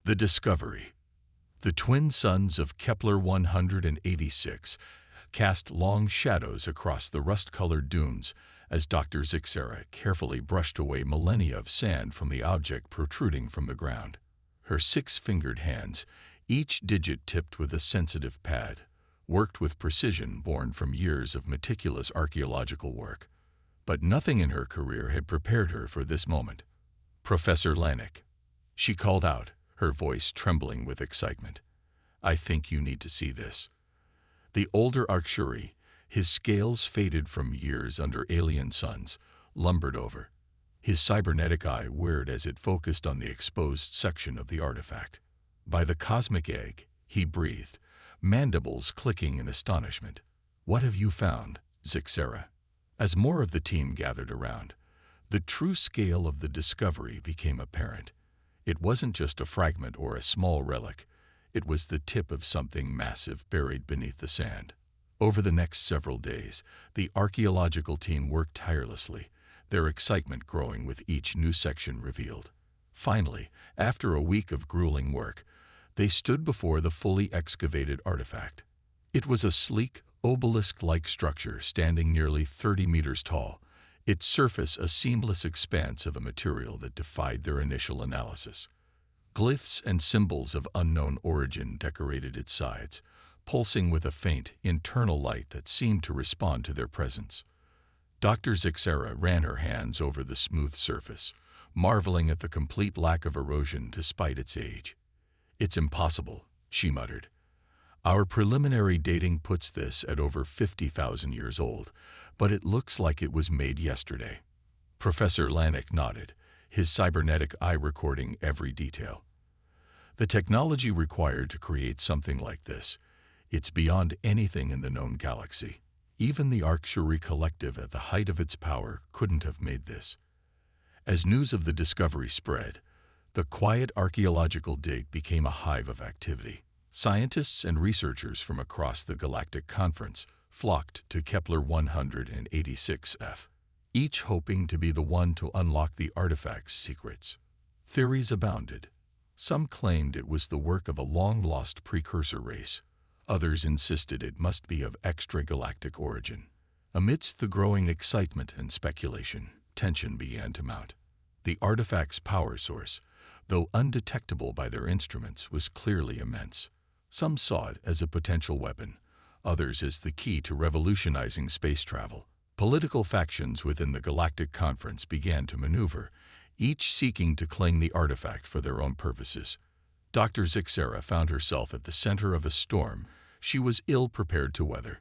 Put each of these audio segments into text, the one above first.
The Discovery. The twin suns of Kepler 186 cast long shadows across the rust-colored dunes as Dr. Zixera carefully brushed away millennia of sand from the object protruding from the ground. Her six-fingered hands, each digit tipped with a sensitive pad, worked with precision born from years of meticulous archaeological work. But nothing in her career had prepared her for this moment. "Professor Lanik," she called out, her voice trembling with excitement. "I think you need to see this." The older Arcturi, his scales faded from years under alien suns, lumbered over. His cybernetic eye whirred as it focused on the exposed section of the artifact. "By the cosmic egg," he breathed, mandibles clicking in astonishment. "What have you found, Zixera?" As more of the team gathered around, the true scale of the discovery became apparent. It wasn't just a fragment or a small relic. It was the tip of something massive buried beneath the sand. Over the next several days, the archaeological team worked tirelessly, their excitement growing with each new section revealed. Finally, after a week of grueling work, they stood before the fully excavated artifact. It was a sleek, obelisk-like structure standing nearly 30 meters tall, its surface a seamless expanse of a material that defied their initial analysis. Glyphs and symbols of unknown origin decorated its sides, pulsing with a faint, internal light that seemed to respond to their presence. Dr. Zixera ran her hands over the smooth surface, marveling at the complete lack of erosion despite its age. "It's impossible," she muttered. "Our preliminary dating puts this at over 50,000 years old, but it looks like it was made yesterday." Professor Lanik nodded, his cybernetic eye recording every detail. "The technology required to create something like this, it's beyond anything in the known galaxy. Even the Arcturi Collective at the height of its power couldn't have made this." As news of the discovery spread, the quiet archaeological dig became a hive of activity. Scientists and researchers from across the Galactic Conference flocked to Kepler 186f, each hoping to be the one to unlock the artifact's secrets. Theories abounded. Some claimed it was the work of a long-lost precursor race. Others insisted it must be of extragalactic origin. Amidst the growing excitement and speculation, tension began to mount. The artifact's power source, though undetectable by their instruments, was clearly immense. Some saw it as a potential weapon, others as the key to revolutionizing space travel. Political factions within the Galactic Conference began to maneuver, each seeking to claim the artifact for their own purposes. Dr. Zixera found herself at the center of a storm she was ill-prepared to weather.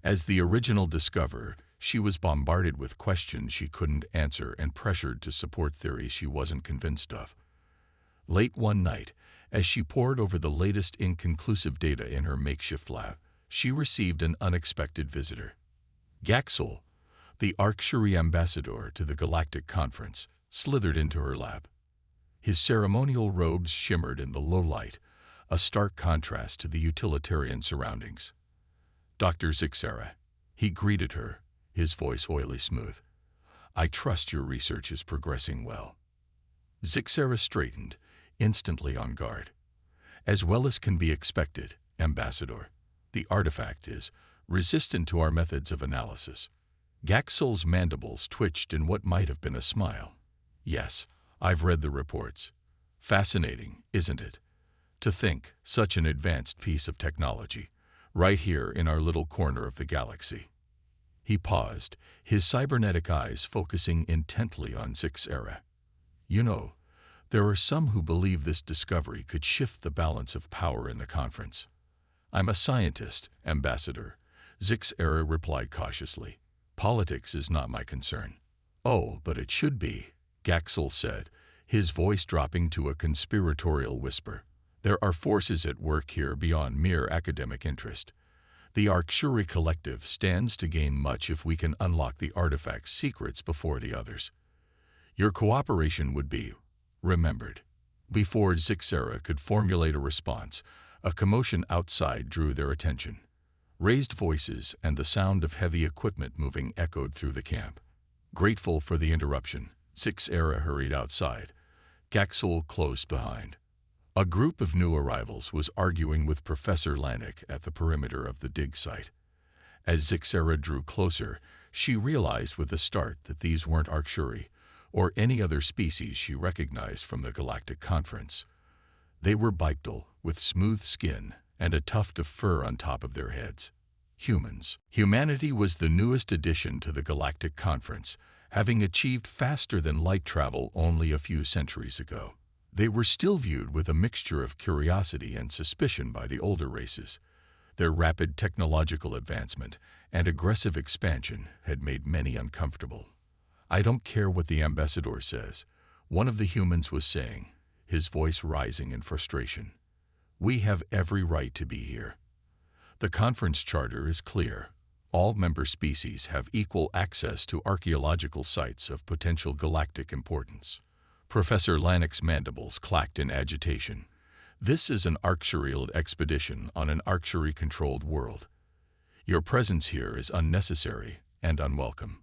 As the original discoverer, she was bombarded with questions she couldn't answer and pressured to support theories she wasn't convinced of. Late one night, as she pored over the latest inconclusive data in her makeshift lab, she received an unexpected visitor. Gaxel, the Arcturi ambassador to the Galactic Conference, slithered into her lab. His ceremonial robes shimmered in the low light, a stark contrast to the utilitarian surroundings. "Dr. Zixera," he greeted her, his voice oily smooth. "I trust your research is progressing well." Zixera straightened, instantly on guard. "As well as can be expected, Ambassador. The artifact is resistant to our methods of analysis." Gaxel's mandibles twitched in what might have been a smile. "Yes, I've read the reports. Fascinating, isn't it? To think such an advanced piece of technology, right here in our little corner of the galaxy." He paused, his cybernetic eyes focusing intently on Zixera. "You know, there are some who believe this discovery could shift the balance of power in the conference." "I'm a scientist, Ambassador," Zixera replied cautiously. "Politics is not my concern." "Oh, but it should be," Gaxel said, his voice dropping to a conspiratorial whisper. "There are forces at work here beyond mere academic interest. The Arcturi Collective stands to gain much if we can unlock the artifact's secrets before the others. Your cooperation would be remembered." Before Zixera could formulate a response, a commotion outside drew their attention. Raised voices and the sound of heavy equipment moving echoed through the camp. Grateful for the interruption, Zixera hurried outside, Gaxel close behind. A group of new arrivals was arguing with Professor Lanik at the perimeter of the dig site. As Zixera drew closer, she realized with a start that these weren't Arcturi, or any other species she recognized from the Galactic Conference. They were bipedal, with smooth skin and a tuft of fur on top of their heads. Humans. Humanity was the newest addition to the Galactic Conference, having achieved faster-than-light travel only a few centuries ago. They were still viewed with a mixture of curiosity and suspicion by the older races. Their rapid technological advancement and aggressive expansion had made many uncomfortable. "I don't care what the ambassador says," one of the humans was saying, his voice rising in frustration. "We have every right to be here. The conference charter is clear. All member species have equal access to archaeological sites of potential galactic importance." Professor Lanik's mandibles clacked in agitation. "This is an Arcturial expedition on an Arcturi-controlled world. Your presence here is unnecessary and unwelcome."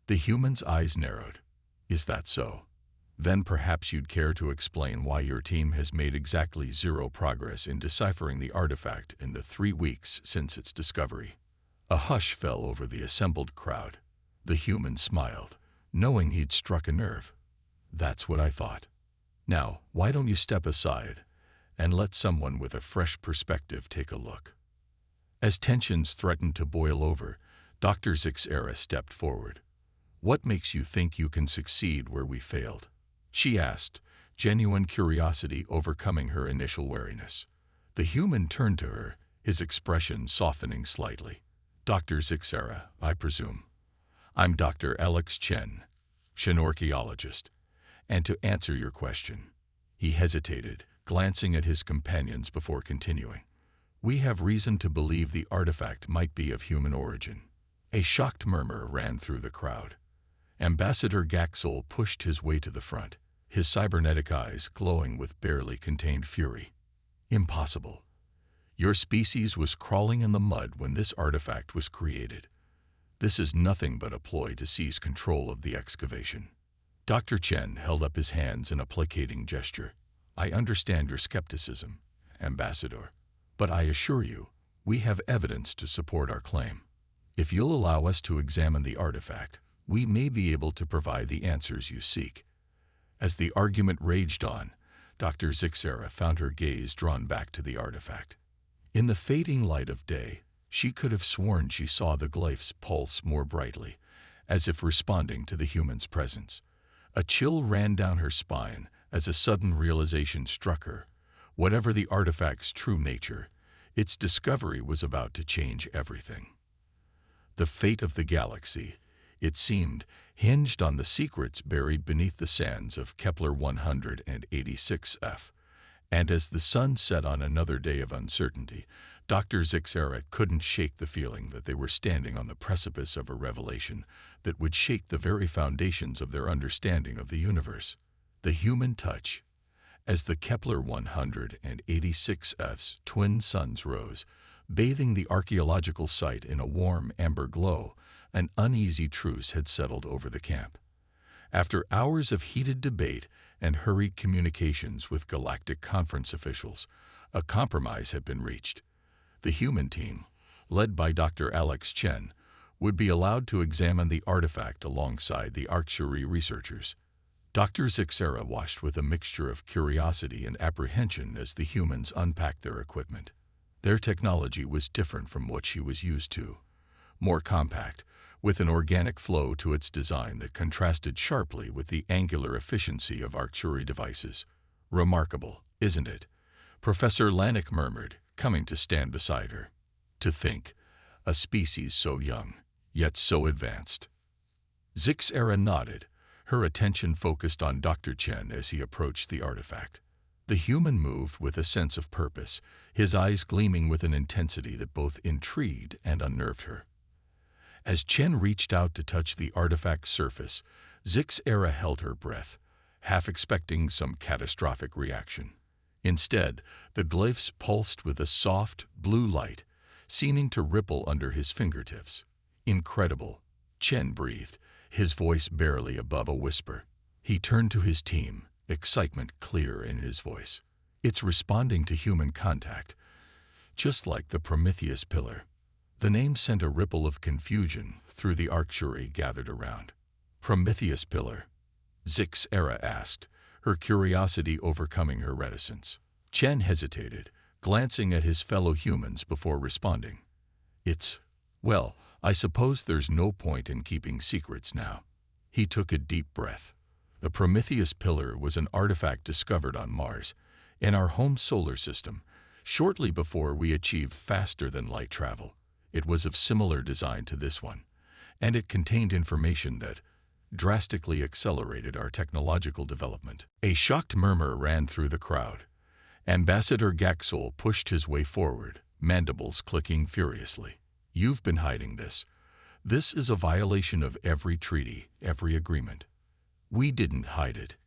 The human's eyes narrowed. "Is that so? Then perhaps you'd care to explain why your team has made exactly zero progress in deciphering the artifact in the 3 weeks since its discovery." A hush fell over the assembled crowd. The human smiled, knowing he'd struck a nerve. "That's what I thought. Now, why don't you step aside and let someone with a fresh perspective take a look?" As tensions threatened to boil over, Dr. Zixera stepped forward. "What makes you think you can succeed where we failed?" she asked, genuine curiosity overcoming her initial wariness. The human turned to her, his expression softening slightly. "Dr. Zixera, I presume. I'm Dr. Alex Chen, an archaeologist. And to answer your question," he hesitated, glancing at his companions before continuing, "we have reason to believe the artifact might be of human origin." A shocked murmur ran through the crowd. Ambassador Gaxol pushed his way to the front, his cybernetic eyes glowing with barely contained fury. "Impossible. Your species was crawling in the mud when this artifact was created. This is nothing but a ploy to seize control of the excavation." Dr. Chen held up his hands in a placating gesture. "I understand your skepticism, Ambassador, but I assure you, we have evidence to support our claim. If you'll allow us to examine the artifact, we may be able to provide the answers you seek." As the argument raged on, Dr. Zixera found her gaze drawn back to the artifact. In the fading light of day, she could have sworn she saw the glyphs pulse more brightly, as if responding to the human's presence. A chill ran down her spine as a sudden realization struck her. Whatever the artifact's true nature, its discovery was about to change everything. The fate of the galaxy, it seemed, hinged on the secrets buried beneath the sands of Kepler 186f. And as the sun set on another day of uncertainty, Dr. Zixera couldn't shake the feeling that they were standing on the precipice of a revelation that would shake the very foundations of their understanding of the universe. The human touch. As the Kepler 186f's twin suns rose, bathing the archaeological site in a warm amber glow, an uneasy truce had settled over the camp. After hours of heated debate and hurried communications with Galactic Conference officials, a compromise had been reached. The human team, led by Dr. Alex Chen, would be allowed to examine the artifact alongside the Arcturi researchers. Dr. Zixera watched with a mixture of curiosity and apprehension as the humans unpacked their equipment. Their technology was different from what she was used to. More compact, with an organic flow to its design that contrasted sharply with the angular efficiency of Arcturi devices. "Remarkable, isn't it?" Professor Lanik murmured, coming to stand beside her. "To think, a species so young, yet so advanced." Zixera nodded, her attention focused on Dr. Chen as he approached the artifact. The human moved with a sense of purpose, his eyes gleaming with an intensity that both intrigued and unnerved her. As Chen reached out to touch the artifact's surface, Zixera held her breath, half expecting some catastrophic reaction. Instead, the glyphs pulsed with a soft, blue light, seeming to ripple under his fingertips. "Incredible," Chen breathed, his voice barely above a whisper. He turned to his team, excitement clear in his voice. It's responding to human contact, just like the Prometheus pillar. The name sent a ripple of confusion through the archery gathered around. Prometheus pillar? Zixera asked, her curiosity overcoming her reticence. Chen hesitated, glancing at his fellow humans before responding. Well, I suppose there's no point in keeping secrets now. He took a deep breath. The Prometheus pillar was an artifact discovered on Mars, in our home solar system, shortly before we achieved faster-than-light travel. It was of similar design to this one, and it contained information that drastically accelerated our technological development. A shocked murmur ran through the crowd. Ambassador Gaxol pushed his way forward, mandibles clicking furiously. You've been hiding this. This is a violation of every treaty, every agreement. We didn't hide it.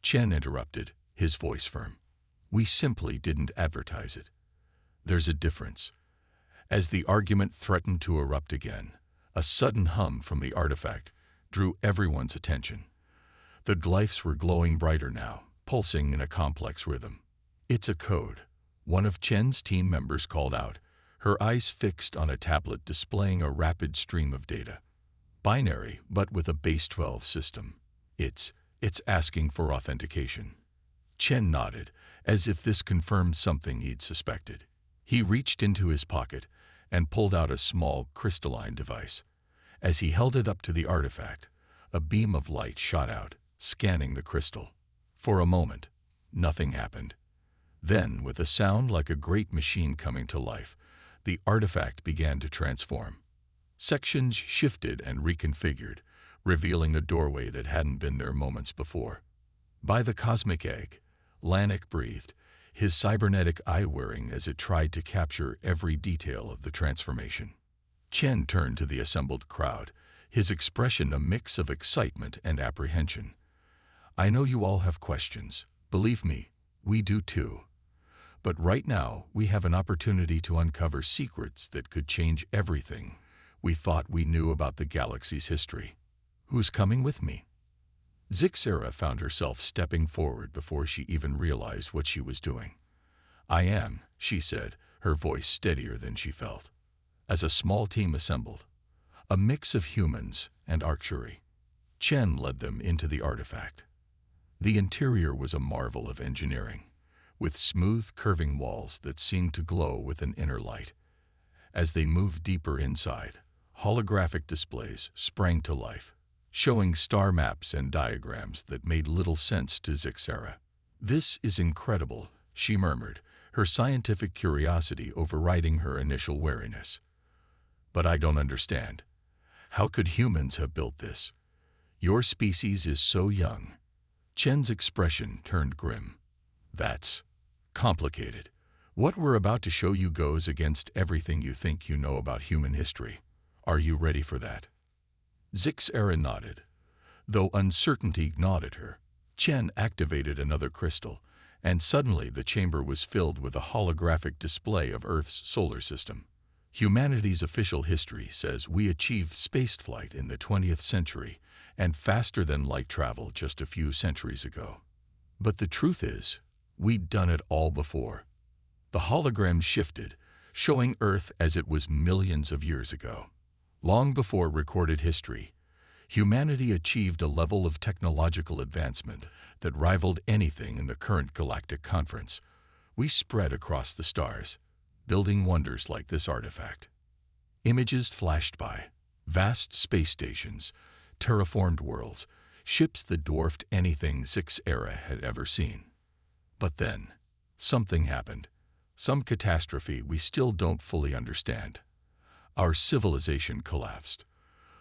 Chen interrupted, his voice firm. We simply didn't advertise it. There's a difference. As the argument threatened to erupt again, a sudden hum from the artifact drew everyone's attention. The glyphs were glowing brighter now, pulsing in a complex rhythm. It's a code, one of Chen's team members called out, her eyes fixed on a tablet displaying a rapid stream of data. Binary, but with a base 12 system. It's asking for authentication. Chen nodded, as if this confirmed something he'd suspected. He reached into his pocket and pulled out a small, crystalline device. As he held it up to the artifact, a beam of light shot out, scanning the crystal. For a moment, nothing happened. Then, with a sound like a great machine coming to life, the artifact began to transform. Sections shifted and reconfigured, revealing a doorway that hadn't been there moments before. By the cosmic egg, Lanik breathed, his cybernetic eye whirring as it tried to capture every detail of the transformation. Chen turned to the assembled crowd, his expression a mix of excitement and apprehension. I know you all have questions. Believe me, we do too. But right now, we have an opportunity to uncover secrets that could change everything we thought we knew about the galaxy's history. Who's coming with me? Zixera found herself stepping forward before she even realized what she was doing. I am, she said, her voice steadier than she felt. As a small team assembled, a mix of humans and archery, Chen led them into the artifact. The interior was a marvel of engineering, with smooth, curving walls that seemed to glow with an inner light. As they moved deeper inside, holographic displays sprang to life, showing star maps and diagrams that made little sense to Zixera. This is incredible, she murmured, her scientific curiosity overriding her initial wariness. But I don't understand. How could humans have built this? Your species is so young. Chen's expression turned grim. That's complicated. What we're about to show you goes against everything you think you know about human history. Are you ready for that? Zixera nodded. Though uncertainty gnawed at her, Chen activated another crystal, and suddenly the chamber was filled with a holographic display of Earth's solar system. Humanity's official history says we achieved spaceflight in the 20th century and faster-than-light travel just a few centuries ago. But the truth is, we'd done it all before. The hologram shifted, showing Earth as it was millions of years ago. Long before recorded history, humanity achieved a level of technological advancement that rivaled anything in the current galactic conference. We spread across the stars, building wonders like this artifact. Images flashed by, vast space stations, terraformed worlds, ships that dwarfed anything Zixera had ever seen. But then, something happened, some catastrophe we still don't fully understand. Our civilization collapsed.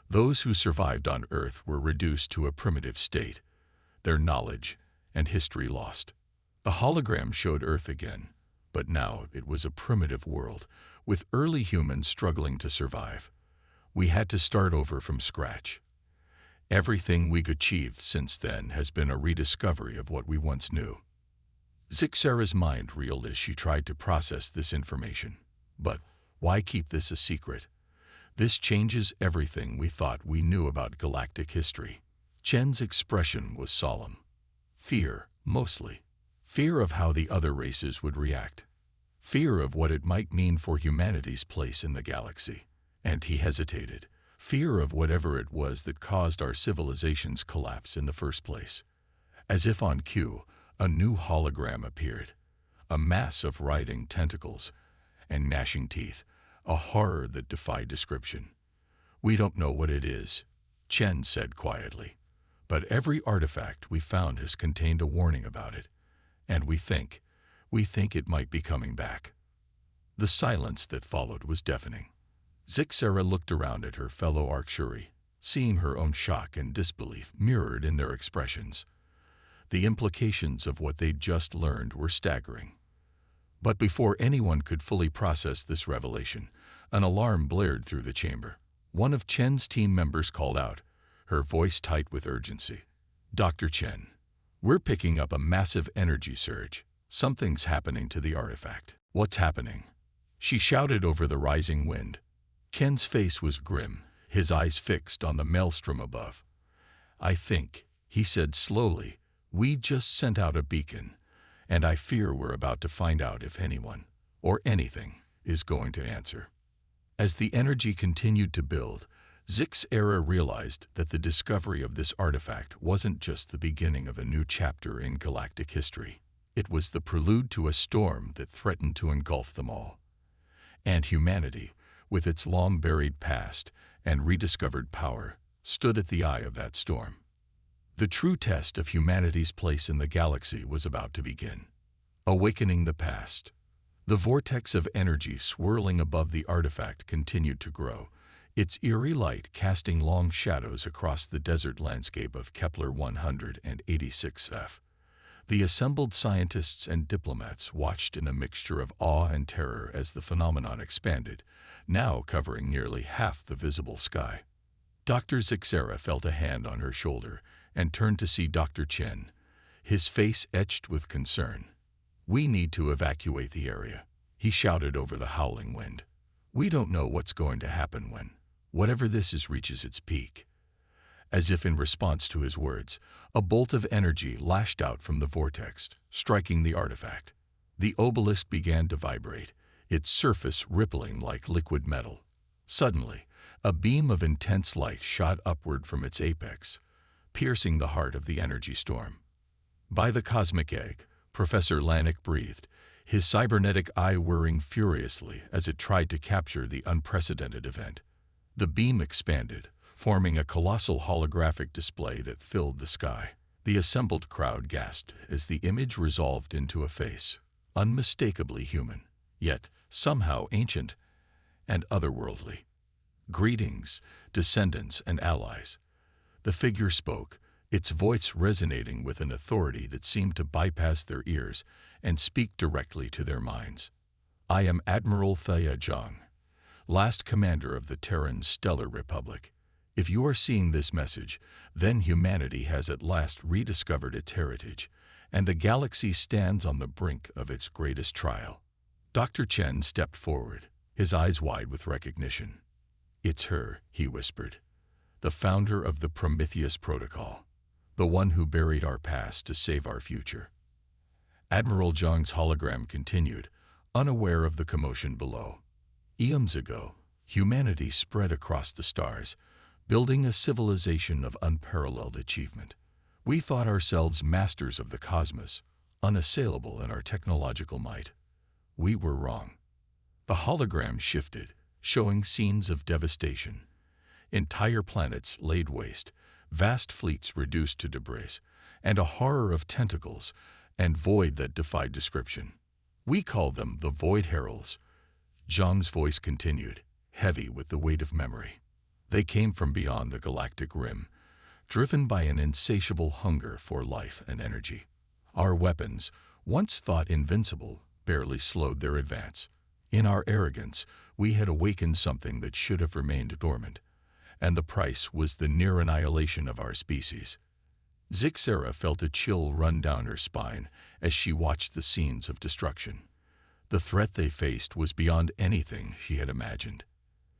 Those who survived on Earth were reduced to a primitive state, their knowledge and history lost. The hologram showed Earth again, but now it was a primitive world, with early humans struggling to survive. We had to start over from scratch. Everything we've achieved since then has been a rediscovery of what we once knew. Zixera's mind reeled as she tried to process this information. But why keep this a secret? This changes everything we thought we knew about galactic history. Chen's expression was solemn. Fear, mostly. Fear of how the other races would react. Fear of what it might mean for humanity's place in the galaxy. And he hesitated. Fear of whatever it was that caused our civilization's collapse in the first place. As if on cue, a new hologram appeared. A mass of writhing tentacles and gnashing teeth, a horror that defied description. "We don't know what it is," Chen said quietly, "but every artifact we found has contained a warning about it, and we think it might be coming back." The silence that followed was deafening. Zixera looked around at her fellow Arcturi, seeing her own shock and disbelief mirrored in their expressions. The implications of what they'd just learned were staggering. But before anyone could fully process this revelation, an alarm blared through the chamber. One of Chen's team members called out, her voice tight with urgency. "Dr. Chen, we're picking up a massive energy surge. Something's happening to the artifact." "What's happening?" she shouted over the rising wind. Ken's face was grim, his eyes fixed on the maelstrom above. "I think," he said slowly, "we just sent out a beacon, and I fear we're about to find out if anyone, or anything, is going to answer." As the energy continued to build, Zixera realized that the discovery of this artifact wasn't just the beginning of a new chapter in galactic history. It was the prelude to a storm that threatened to engulf them all. And humanity, with its long-buried past and rediscovered power, stood at the eye of that storm. The true test of humanity's place in the galaxy was about to begin. Awakening the past. The vortex of energy swirling above the artifact continued to grow, its eerie light casting long shadows across the desert landscape of Kepler 186f. The assembled scientists and diplomats watched in a mixture of awe and terror as the phenomenon expanded, now covering nearly half the visible sky. Dr. Zixera felt a hand on her shoulder and turned to see Dr. Chen, his face etched with concern. "We need to evacuate the area," he shouted over the howling wind. "We don't know what's going to happen when, whatever this is, reaches its peak." As if in response to his words, a bolt of energy lashed out from the vortex, striking the artifact. The obelisk began to vibrate, its surface rippling like liquid metal. Suddenly, a beam of intense light shot upward from its apex, piercing the heart of the energy storm. "By the cosmic egg," Professor Lanik breathed, his cybernetic eye whirring furiously as it tried to capture the unprecedented event. The beam expanded, forming a colossal holographic display that filled the sky. The assembled crowd gasped as the image resolved into a face, unmistakably human, yet somehow ancient and otherworldly. "Greetings, descendants and allies." The figure spoke, its voice resonating with an authority that seemed to bypass their ears and speak directly to their minds. "I am Admiral Thea Zhang, last commander of the Terran Stellar Republic. If you are seeing this message, then humanity has at last rediscovered its heritage, and the galaxy stands on the brink of its greatest trial." Dr. Chen stepped forward, his eyes wide with recognition. "It's her," he whispered, "the founder of the Prometheus Protocol, the one who buried our past to save our future." Admiral Zhang's hologram continued, unaware of the commotion below. "Eons ago, humanity spread across the stars, building a civilization of unparalleled achievement. We thought ourselves masters of the cosmos, unassailable in our technological might. We were wrong." The hologram shifted, showing scenes of devastation. Entire planets laid waste, vast fleets reduced to debris, and a horror of tentacles and void that defied description. "We call them the Void Heralds," Zhang's voice continued, heavy with the weight of memory. "They came from beyond the galactic rim, driven by an insatiable hunger for life and energy. Our weapons, once thought invincible, barely slowed their advance. In our arrogance, we had awakened something that should have remained dormant, and the price was the near annihilation of our species." Zixera felt a chill run down her spine as she watched the scenes of destruction. The threat they faced was beyond anything she had imagined.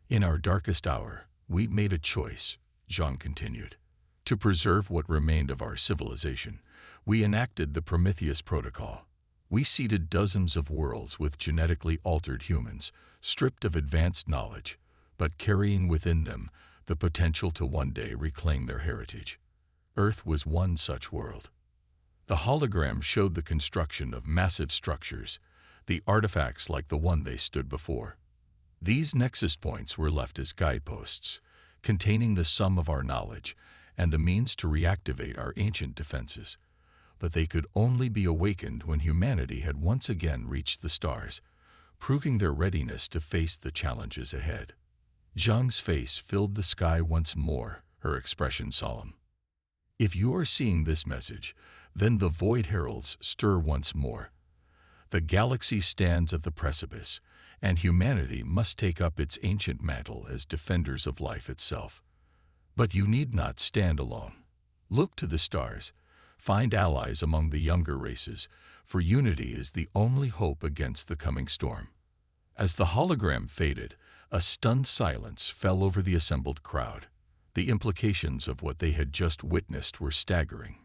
"In our darkest hour, we made a choice," Zhang continued. "To preserve what remained of our civilization, We enacted the Prometheus Protocol. We seeded dozens of worlds with genetically altered humans, stripped of advanced knowledge, but carrying within them the potential to one day reclaim their heritage. Earth was one such world. The hologram showed the construction of massive structures, the artifacts like the one they stood before. These nexus points were left as guideposts, containing the sum of our knowledge and the means to reactivate our ancient defenses. But they could only be awakened when humanity had once again reached the stars, proving their readiness to face the challenges ahead. Zhang's face filled the sky once more, her expression solemn. If you are seeing this message, then the void heralds stir once more. The galaxy stands at the precipice, and humanity must take up its ancient mantle as defenders of life itself. But you need not stand alone. Look to the stars. Find allies among the younger races, for unity is the only hope against the coming storm. As the hologram faded, a stunned silence fell over the assembled crowd. The implications of what they had just witnessed were staggering.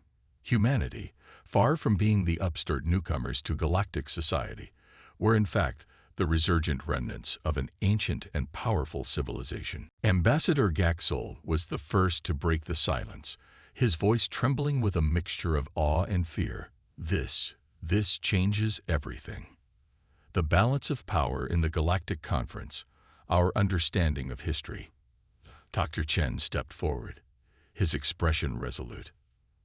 Humanity, far from being the upstart newcomers to galactic society, were in fact the resurgent remnants of an ancient and powerful civilization. Ambassador Gaxol was the first to break the silence, his voice trembling with a mixture of awe and fear. This changes everything. The balance of power in the Galactic Conference, our understanding of history. Dr. Chen stepped forward, his expression resolute.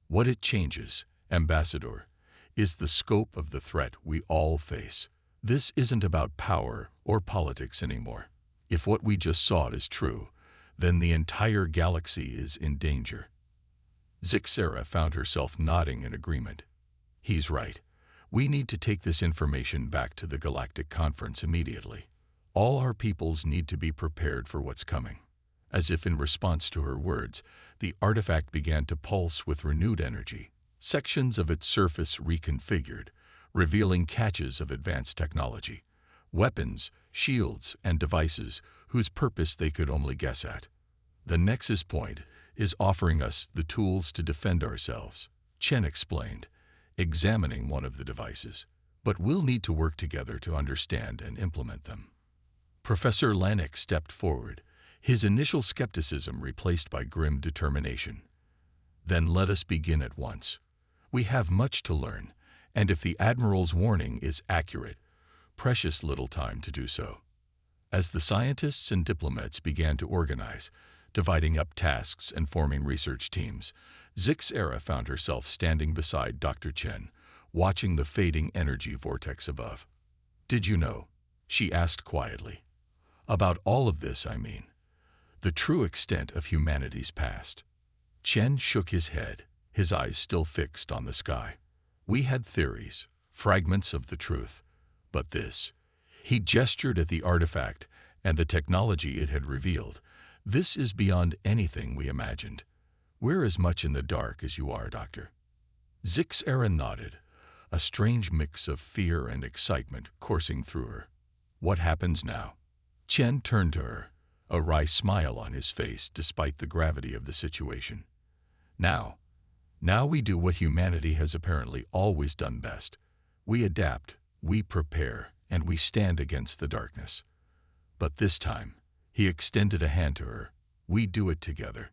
What it changes, Ambassador, is the scope of the threat we all face. This isn't about power or politics anymore. If what we just saw is true, then the entire galaxy is in danger. Zixera found herself nodding in agreement. He's right. We need to take this information back to the Galactic Conference immediately. All our peoples need to be prepared for what's coming. As if in response to her words, the artifact began to pulse with renewed energy. Sections of its surface reconfigured, revealing caches of advanced technology, weapons, shields, and devices whose purpose they could only guess at. The Nexus Point is offering us the tools to defend ourselves, Chen explained, examining one of the devices. But we'll need to work together to understand and implement them. Professor Lanik stepped forward, his initial skepticism replaced by grim determination. Then let us begin at once. We have much to learn, and if the Admiral's warning is accurate, precious little time to do so. As the scientists and diplomats began to organize, dividing up tasks and forming research teams, Zixera found herself standing beside Dr. Chen, watching the fading energy vortex above. Did you know? She asked quietly. About all of this, I mean. The true extent of humanity's past. Chen shook his head, his eyes still fixed on the sky. We had theories, fragments of the truth. But this, he gestured at the artifact and the technology it had revealed. This is beyond anything we imagined. We're as much in the dark as you are, Doctor. Zixera nodded, a strange mix of fear and excitement coursing through her. What happens now? Chen turned to her, a wry smile on his face despite the gravity of the situation. Now we do what humanity has apparently always done best. We adapt, we prepare, and we stand against the darkness. But this time, he extended a hand to her. We do it together.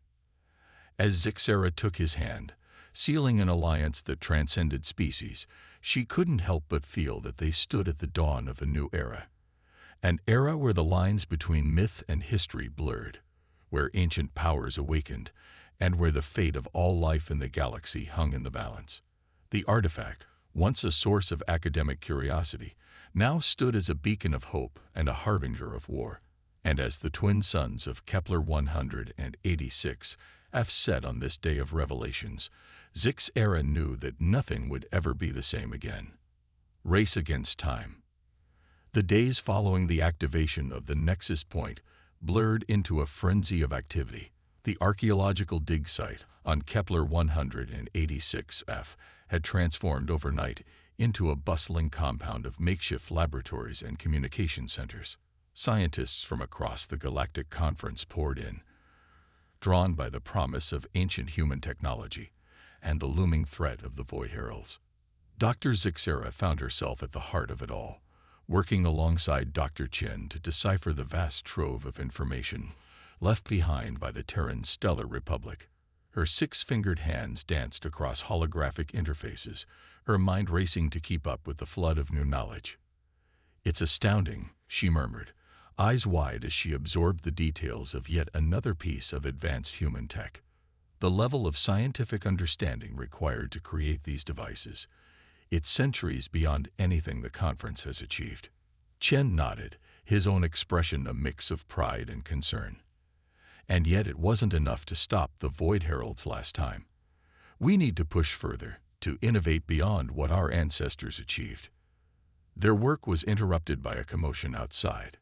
As Zixera took his hand, sealing an alliance that transcended species, she couldn't help but feel that they stood at the dawn of a new era. An era where the lines between myth and history blurred, where ancient powers awakened, and where the fate of all life in the galaxy hung in the balance. The artifact, once a source of academic curiosity, now stood as a beacon of hope and a harbinger of war. And as the twin suns of Kepler 186 F said on this day of revelations, Zixera knew that nothing would ever be the same again. Race against time. The days following the activation of the Nexus Point blurred into a frenzy of activity. The archaeological dig site on Kepler 186 F had transformed overnight into a bustling compound of makeshift laboratories and communication centers. Scientists from across the Galactic Conference poured in, drawn by the promise of ancient human technology, and the looming threat of the Void Heralds. Dr. Zixera found herself at the heart of it all, working alongside Dr. Chen to decipher the vast trove of information left behind by the Terran Stellar Republic. Her six-fingered hands danced across holographic interfaces, her mind racing to keep up with the flood of new knowledge. "It's astounding," she murmured, eyes wide as she absorbed the details of yet another piece of advanced human tech. The level of scientific understanding required to create these devices, it's centuries beyond anything the conference has achieved. Chen nodded, his own expression a mix of pride and concern. And yet it wasn't enough to stop the Void Heralds last time. We need to push further, to innovate beyond what our ancestors achieved. Their work was interrupted by a commotion outside.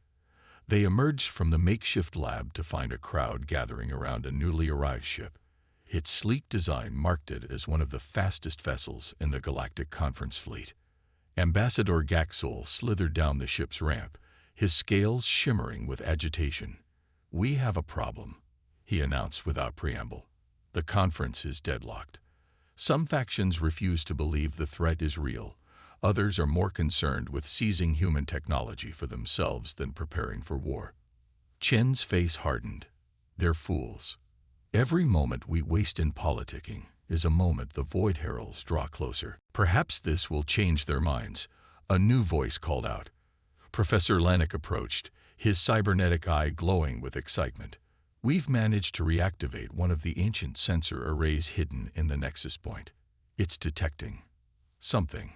They emerged from the makeshift lab to find a crowd gathering around a newly arrived ship. Its sleek design marked it as one of the fastest vessels in the Galactic Conference fleet. Ambassador Gaxol slithered down the ship's ramp, his scales shimmering with agitation. "We have a problem," he announced without preamble. "The conference is deadlocked. Some factions refuse to believe the threat is real. Others are more concerned with seizing human technology for themselves than preparing for war." Chen's face hardened. "They're fools. Every moment we waste in politicking is a moment the Void Heralds draw closer. Perhaps this will change their minds," a new voice called out. Professor Lanik approached, his cybernetic eye glowing with excitement. "We've managed to reactivate one of the ancient sensor arrays hidden in the nexus point. It's detecting something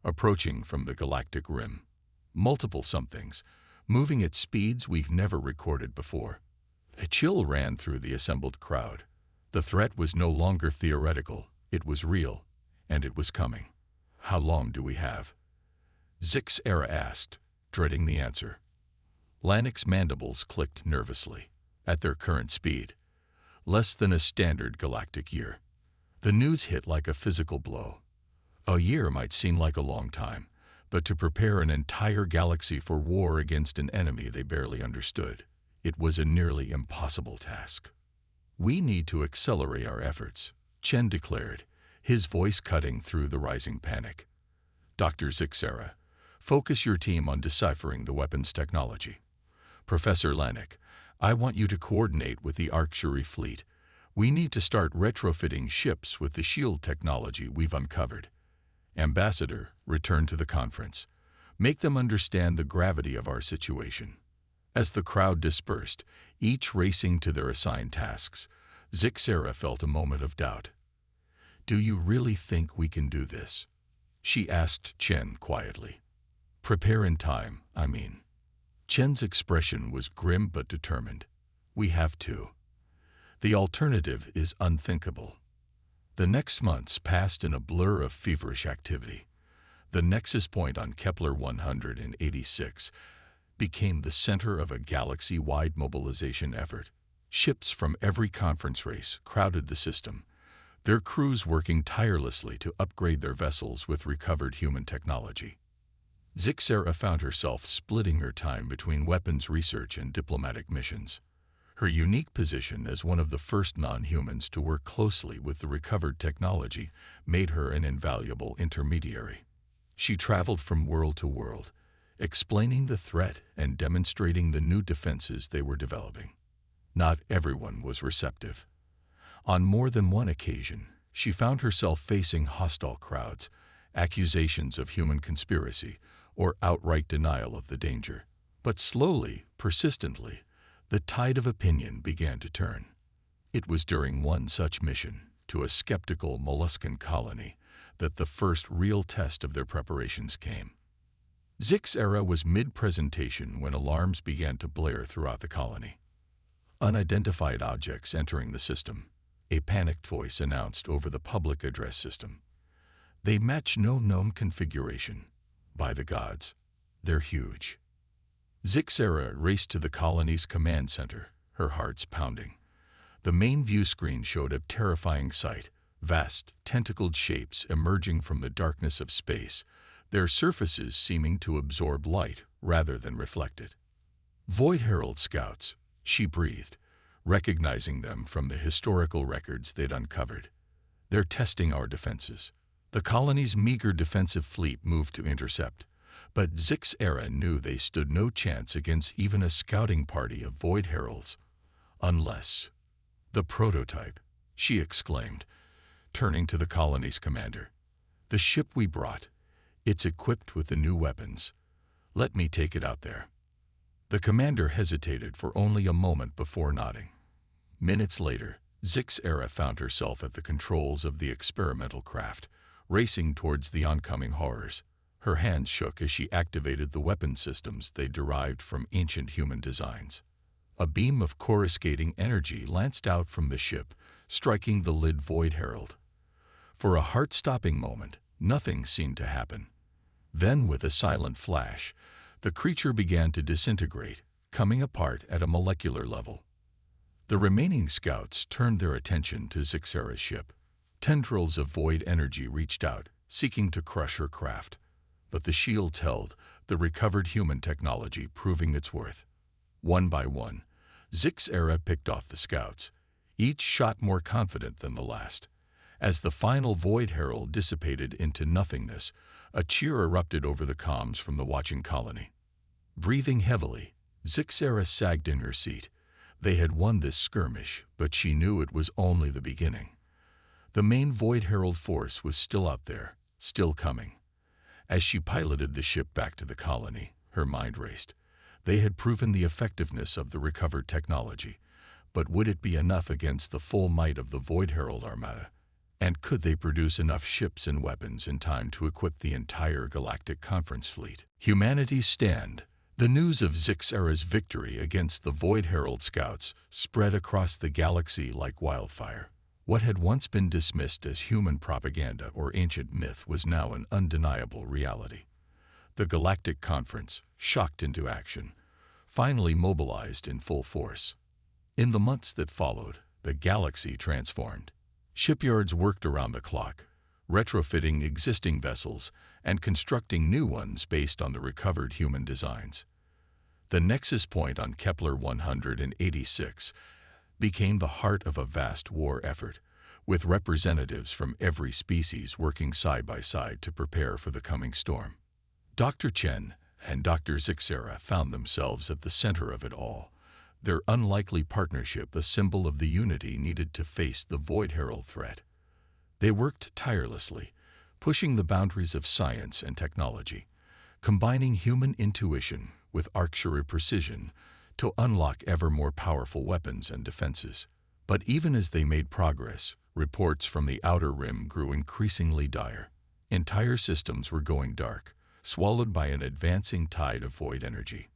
approaching from the galactic rim. Multiple somethings, moving at speeds we've never recorded before." A chill ran through the assembled crowd. The threat was no longer theoretical, it was real, and it was coming. "How long do we have?" Zixera asked, dreading the answer. Lanik's mandibles clicked nervously. "At their current speed, less than a standard galactic year." The news hit like a physical blow. A year might seem like a long time, but to prepare an entire galaxy for war against an enemy they barely understood, it was a nearly impossible task. "We need to accelerate our efforts," Chen declared, his voice cutting through the rising panic. "Dr. Zixera, focus your team on deciphering the weapons technology. Professor Lanik, I want you to coordinate with the HFY fleet. We need to start retrofitting ships with the shield technology we've uncovered. Ambassador, return to the conference. Make them understand the gravity of our situation." As the crowd dispersed, each racing to their assigned tasks, Zixera felt a moment of doubt. "Do you really think we can do this?" she asked Chen quietly. "Prepare in time, I mean." Chen's expression was grim but determined. "We have to. The alternative is unthinkable." The next months passed in a blur of feverish activity. The nexus point on Kepler 186 became the center of a galaxy-wide mobilization effort. Ships from every conference race crowded the system, their crews working tirelessly to upgrade their vessels with recovered human technology. Zixera found herself splitting her time between weapons research and diplomatic missions. Her unique position as one of the first non-humans to work closely with the recovered technology made her an invaluable intermediary. She traveled from world to world, explaining the threat and demonstrating the new defenses they were developing. Not everyone was receptive. On more than one occasion, she found herself facing hostile crowds, accusations of human conspiracy, or outright denial of the danger. But slowly, persistently, the tide of opinion began to turn. It was during one such mission, to a skeptical molluscan colony, that the first real test of their preparations came. Zixera was mid-presentation when alarms began to blare throughout the colony. "Unidentified objects entering the system," a panicked voice announced over the public address system. "They match no known configuration. By the gods, they're huge." Zixera raced to the colony's command center, her heart's pounding. The main view screen showed a terrifying sight, vast, tentacled shapes emerging from the darkness of space, their surfaces seeming to absorb light rather than reflect it. "Void Herald scouts," she breathed, recognizing them from the historical records they'd uncovered. They're testing our defenses. The colony's meager defensive fleet moved to intercept, but Zixera knew they stood no chance against even a scouting party of Void Heralds. Unless... The prototype, she exclaimed, turning to the colony's commander. The ship we brought. It's equipped with the new weapons. Let me take it out there. The commander hesitated for only a moment before nodding. Minutes later, Zixera found herself at the controls of the experimental craft, racing towards the oncoming horrors. Her hands shook as she activated the weapon systems they derived from ancient human designs. A beam of coruscating energy lanced out from the ship, striking the lid Void Herald. For a heart-stopping moment, nothing seemed to happen. Then, with a silent flash, the creature began to disintegrate, coming apart at a molecular level. The remaining scouts turned their attention to Zixera's ship. Tendrils of void energy reached out, seeking to crush her craft. But the shields held, the recovered human technology proving its worth. One by one, Zixera picked off the scouts, each shot more confident than the last. As the final Void Herald dissipated into nothingness, a cheer erupted over the comms from the watching colony. Breathing heavily, Zixera sagged in her seat. They had won this skirmish, but she knew it was only the beginning. The main Void Herald force was still out there, still coming. As she piloted the ship back to the colony, her mind raced. They had proven the effectiveness of the recovered technology, but would it be enough against the full might of the Void Herald Armada? And could they produce enough ships and weapons in time to equip the entire Galactic Conference fleet? Humanity's stand. The news of Zixera's victory against the Void Herald scouts spread across the galaxy like wildfire. What had once been dismissed as human propaganda or ancient myth was now an undeniable reality. The Galactic Conference, shocked into action, finally mobilized in full force. In the months that followed, the galaxy transformed. Shipyards worked around the clock, retrofitting existing vessels and constructing new ones based on the recovered human designs. The nexus point on Kepler 186 became the heart of a vast war effort, with representatives from every species working side by side to prepare for the coming storm. Dr. Chen and Dr. Zixera found themselves at the center of it all, their unlikely partnership a symbol of the unity needed to face the Void Herald threat. They worked tirelessly, pushing the boundaries of science and technology, combining human intuition with archery precision to unlock ever more powerful weapons and defenses. But even as they made progress, reports from the Outer Rim grew increasingly dire. Entire systems were going dark, swallowed by an advancing tide of void energy.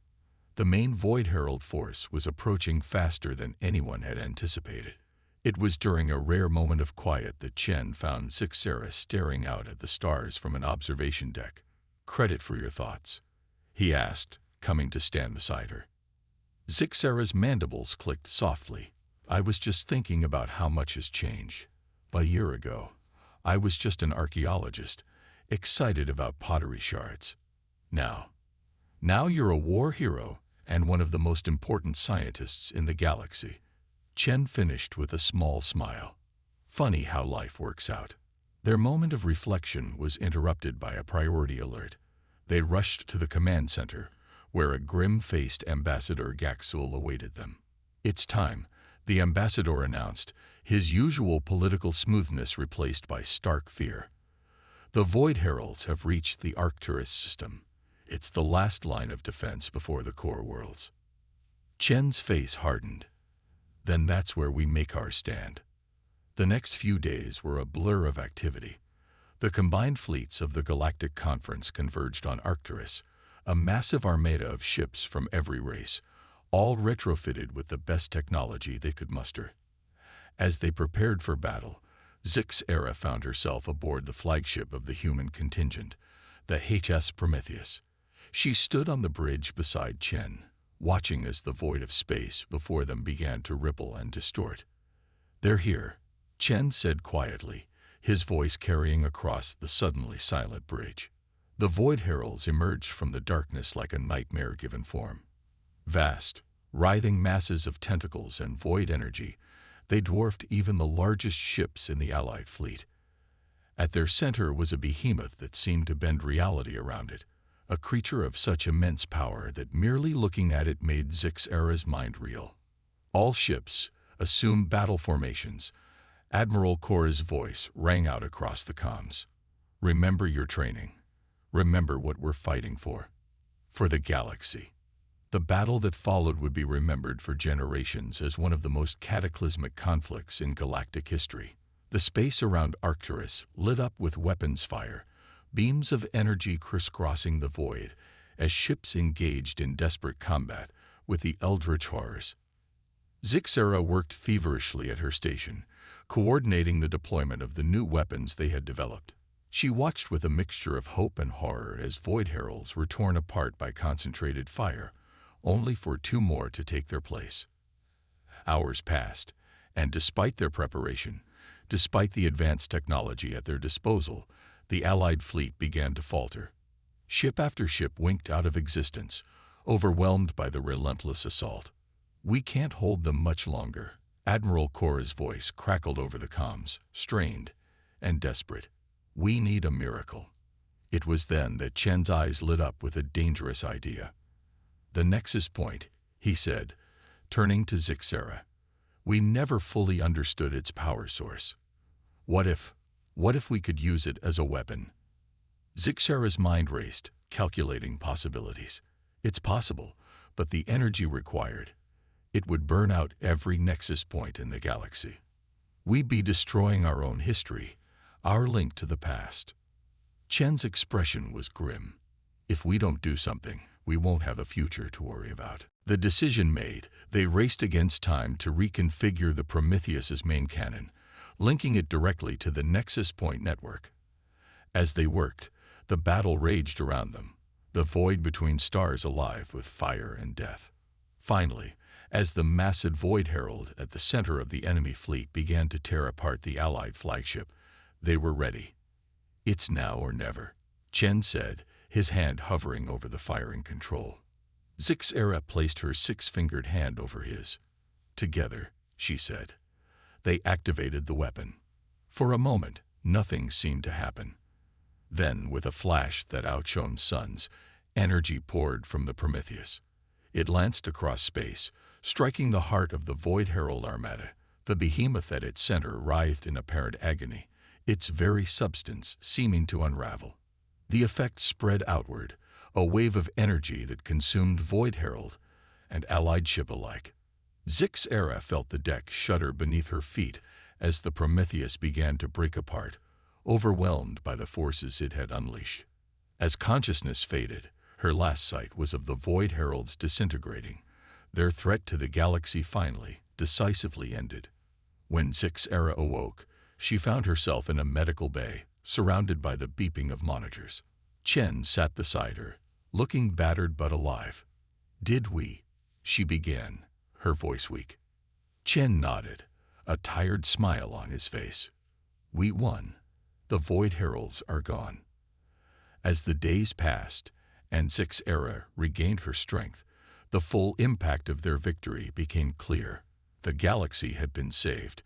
The main Void Herald force was approaching faster than anyone had anticipated. It was during a rare moment of quiet that Chen found Zixera staring out at the stars from an observation deck. "Credit for your thoughts?" he asked, coming to stand beside her. Zixera's mandibles clicked softly. "I was just thinking about how much has changed. A year ago, I was just an archaeologist, excited about pottery shards. Now you're a war hero and one of the most important scientists in the galaxy." Chen finished with a small smile. Funny how life works out. Their moment of reflection was interrupted by a priority alert. They rushed to the command center, where a grim-faced Ambassador Gaxul awaited them. "It's time," the ambassador announced, his usual political smoothness replaced by stark fear. "The Void Heralds have reached the Arcturus system. It's the last line of defense before the core worlds." Chen's face hardened. "Then that's where we make our stand." The next few days were a blur of activity. The combined fleets of the Galactic Conference converged on Arcturus, a massive armada of ships from every race, all retrofitted with the best technology they could muster. As they prepared for battle, Zixera found herself aboard the flagship of the human contingent, the HS Prometheus. She stood on the bridge beside Chen, watching as the void of space before them began to ripple and distort. "They're here," Chen said quietly, his voice carrying across the suddenly silent bridge. The Void Heralds emerged from the darkness like a nightmare-given form. Vast, writhing masses of tentacles and void energy, They dwarfed even the largest ships in the Allied fleet. At their center was a behemoth that seemed to bend reality around it, a creature of such immense power that merely looking at it made Zixera's mind reel. All ships, assume battle formations. Admiral Korra's voice rang out across the comms. Remember your training. Remember what we're fighting for. For the galaxy. The battle that followed would be remembered for generations as one of the most cataclysmic conflicts in galactic history. The space around Arcturus lit up with weapons fire, beams of energy crisscrossing the void as ships engaged in desperate combat with the eldritch horrors. Zixera worked feverishly at her station, coordinating the deployment of the new weapons they had developed. She watched with a mixture of hope and horror as void heralds were torn apart by concentrated fire, only for two more to take their place. Hours passed, and despite their preparation, despite the advanced technology at their disposal, the Allied fleet began to falter. Ship after ship winked out of existence, overwhelmed by the relentless assault. We can't hold them much longer. Admiral Korra's voice crackled over the comms, strained and desperate. We need a miracle. It was then that Chen's eyes lit up with a dangerous idea. The Nexus Point, he said, turning to Zixera. We never fully understood its power source. What if we could use it as a weapon? Zixera's mind raced, calculating possibilities. It's possible, but the energy required. It would burn out every Nexus Point in the galaxy. We'd be destroying our own history, our link to the past. Chen's expression was grim. If we don't do something, we won't have a future to worry about. The decision made, they raced against time to reconfigure the Prometheus's main cannon, linking it directly to the Nexus Point network. As they worked, the battle raged around them, the void between stars alive with fire and death. Finally, as the massive Void Herald at the center of the enemy fleet began to tear apart the Allied flagship, they were ready. It's now or never, Chen said, his hand hovering over the firing control. Zixera placed her six-fingered hand over his. Together, she said. They activated the weapon. For a moment, nothing seemed to happen. Then, with a flash that outshone suns, energy poured from the Prometheus. It lanced across space, striking the heart of the Void Herald Armada. The behemoth at its center writhed in apparent agony, its very substance seeming to unravel. The effect spread outward, a wave of energy that consumed Void Herald and allied ship alike. Zixera felt the deck shudder beneath her feet as the Prometheus began to break apart, overwhelmed by the forces it had unleashed. As consciousness faded, her last sight was of the Void Heralds disintegrating, their threat to the galaxy finally, decisively ended. When Zixera awoke, she found herself in a medical bay, surrounded by the beeping of monitors. Chen sat beside her, looking battered but alive. Did we? She began, her voice weak. Chen nodded, a tired smile on his face. We won. The Void Heralds are gone. As the days passed, and Zixera regained her strength, the full impact of their victory became clear. The galaxy had been saved,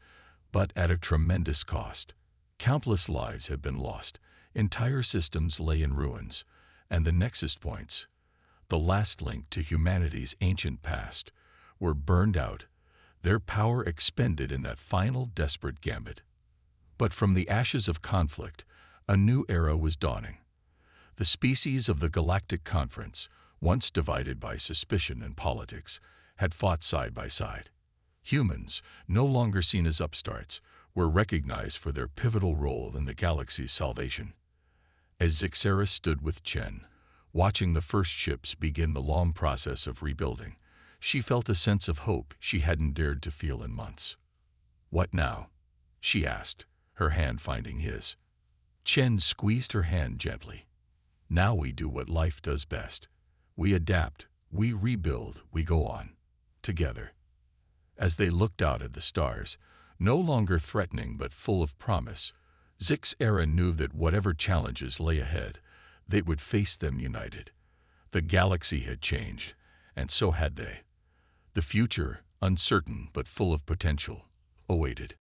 but at a tremendous cost. Countless lives had been lost, entire systems lay in ruins, and the Nexus Points, the last link to humanity's ancient past, were burned out, their power expended in that final desperate gambit. But from the ashes of conflict, a new era was dawning. The species of the Galactic Conference, once divided by suspicion and politics, had fought side by side. Humans, no longer seen as upstarts, were recognized for their pivotal role in the galaxy's salvation. As Zixera stood with Chen, watching the first ships begin the long process of rebuilding, she felt a sense of hope she hadn't dared to feel in months. What now? She asked, her hand finding his. Chen squeezed her hand gently. Now we do what life does best. We adapt, we rebuild, we go on. Together. As they looked out at the stars, no longer threatening but full of promise, Zixera knew that whatever challenges lay ahead, they would face them united. The galaxy had changed, and so had they. The future, uncertain but full of potential, awaited.